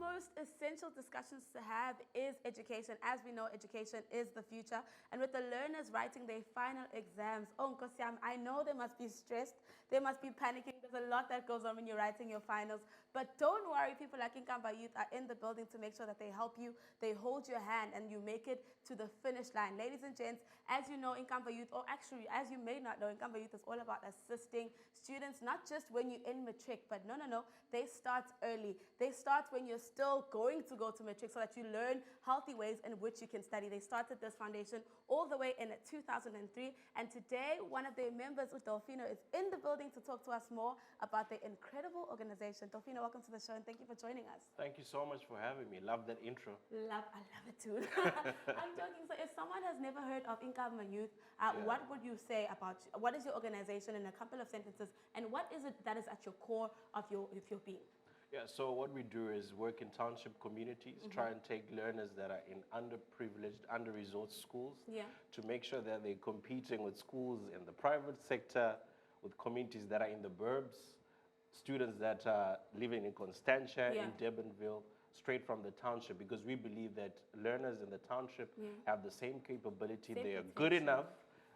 most essential discussions to have is education. As we know, education is the future. And with the learners writing their final exams, oh, Nkosi yami, I know they must be stressed. They must be panicking. There's a lot that goes on when you're writing your finals. But don't worry, people like Ikamya Youth are in the building to make sure that they help you, they hold your hand, and you make it to the finish line. Ladies and gents, as you know, Ikamya Youth, or actually, as you may not know, Ikamya Youth is all about assisting students, not just when you're in matric, but no, they start early. They start when you're still going to go to matric so that you learn healthy ways in which you can study. They started this foundation all the way in 2003, and today one of their members, Delfino, is in the building to talk to us more about their incredible organization. Delfino, welcome to the show, and thank you for joining us. Thank you so much for having me. Love that intro. I love it too. I'm joking. So if someone has never heard of Ikamya Youth, what would you say about, what is your organization in a couple of sentences, and what is it that is at your core of your being? Yeah, so what we do is work in township communities, try and take learners that are in underprivileged, under-resourced schools to make sure that they're competing with schools in the private sector, with communities that are in the burbs, students that are living in Constantia, in Durbanville, straight from the township, because we believe that learners in the township have the same capability, they are good enough.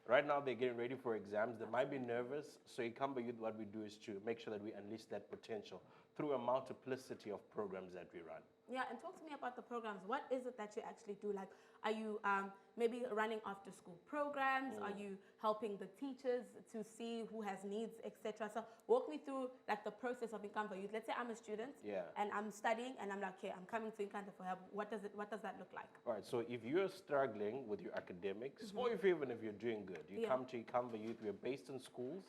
Right now, they're getting ready for exams. They might be nervous. So Ikamya Youth, what we do is to make sure that we unleash that potential through a multiplicity of programs that we run. Yeah, and talk to me about the programs. What is it that you actually do? Like, are you maybe running after-school programs? Are you helping the teachers to see who has needs, etc.? So walk me through like the process of Ikamya Youth. Let's say I'm a student and I'm studying, and I'm like, okay, I'm coming to Ikamya for help. What does that look like? All right. So if you're struggling with your academics, or even if you're doing good, you come to Ikamya Youth. We're based in schools.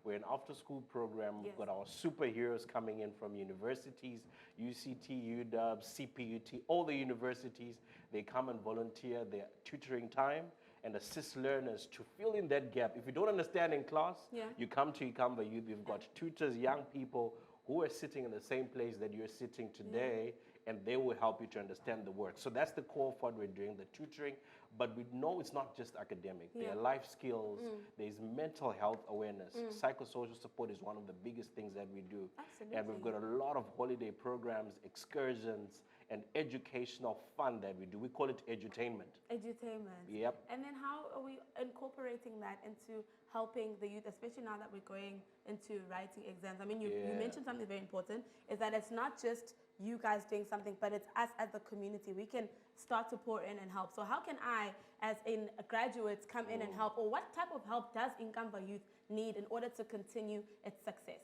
We're an after-school program. We've got our superheroes coming in from universities, UCT, UW, CPUT, all the universities. They come and volunteer their tutoring time and assist learners to fill in that gap. If you don't understand in class, you come to Ikamya Youth. We've got tutors, young people who are sitting in the same place that you're sitting today, and they will help you to understand the work. So that's the core of what we're doing, the tutoring. But we know it's not just academic. There are life skills. There's mental health awareness. Psychosocial support is one of the biggest things that we do. Absolutely. And we've got a lot of holiday programs, excursions, and educational fun that we do. We call it edutainment. Edutainment. Yep. And then how are we incorporating that into helping the youth, especially now that we're going into writing exams? I mean, you mentioned something very important, is that it's not just you guys doing something, but it's us as the community. We can start to pour in and help. So how can I, as in graduates, come in and help? Or what type of help does Ikamya Youth need in order to continue its success?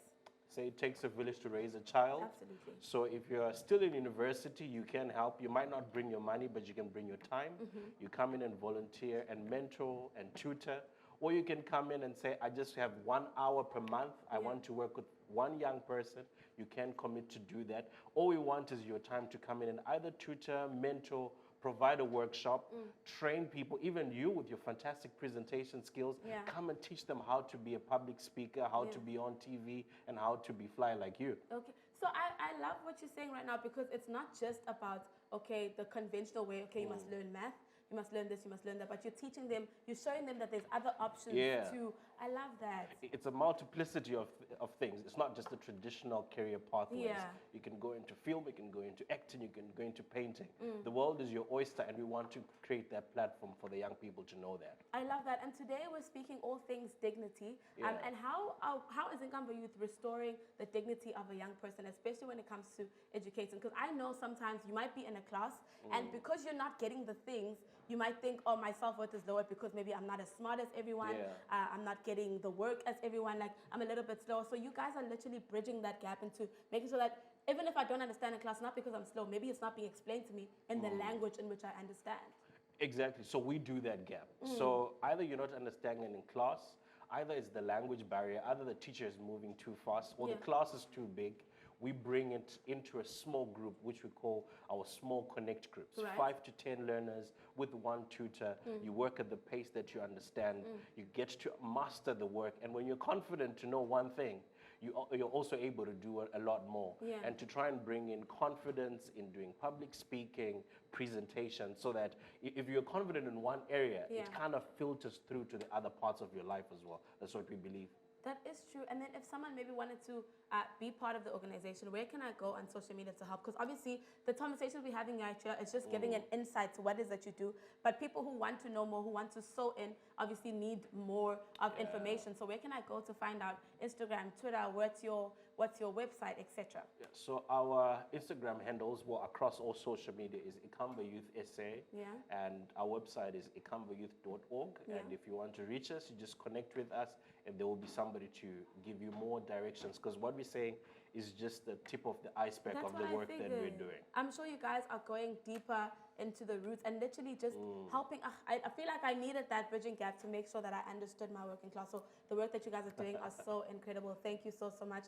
Say it takes a village to raise a child. Absolutely. So if you're still in university, you can help. You might not bring your money, but you can bring your time. You come in and volunteer and mentor and tutor. Or you can come in and say, I just have 1 hour per month. I want to work with one young person. You can commit to do that. All we want is your time to come in and either tutor, mentor, provide a workshop, train people, even you with your fantastic presentation skills, come and teach them how to be a public speaker, how to be on TV, and how to be fly like you. Okay, so I love what you're saying right now, because it's not just about, okay, the conventional way, okay, you must learn math, you must learn this, you must learn that, but you're teaching them, you're showing them that there's other options too. I love that. It's a multiplicity of things. It's not just the traditional career pathways. You can go into film, you can go into acting, you can go into painting. The world is your oyster, and we want to create that platform for the young people to know that. I love that. And today we're speaking all things dignity. And how is Ikamya Youth restoring the dignity of a young person, especially when it comes to educating? Because I know sometimes you might be in a class, and because you're not getting the things, you might think, oh, my self-worth is lower because maybe I'm not as smart as everyone. I'm not getting the work as everyone. Like, I'm a little bit slower. So you guys are literally bridging that gap into making sure that even if I don't understand a class, not because I'm slow, maybe it's not being explained to me in the language in which I understand. Exactly. So we do that gap. So either you're not understanding in class, either it's the language barrier, either the teacher is moving too fast, or the class is too big. We bring it into a small group, which we call our small connect groups. 5 to 10 learners with one tutor. You work at the pace that you understand. You get to master the work. And when you're confident to know one thing, you're also able to do a lot more. And to try and bring in confidence in doing public speaking, presentation, so that if you're confident in one area, it kind of filters through to the other parts of your life as well. That's what we believe. That is true. And then if someone maybe wanted to be part of the organization, where can I go on social media to help? Because obviously the conversations we're having right here is just giving an insight to what it is that you do. But people who want to know more, who want to sew in, obviously need more of information. So where can I go to find out? Instagram, Twitter, what's your website, etc.? Yeah, so our Instagram handles, well, across all social media is Ikamya Youth SA. Yeah. And our website is ikambayouth.org. Yeah. And if you want to reach us, you just connect with us and there will be somebody to give you more directions. Because what we're saying is just the tip of the iceberg of the work that we're doing. I'm sure you guys are going deeper into the roots and literally just helping. I feel like I needed that bridging gap to make sure that I understood my working class. So the work that you guys are doing are so incredible. Thank you so much.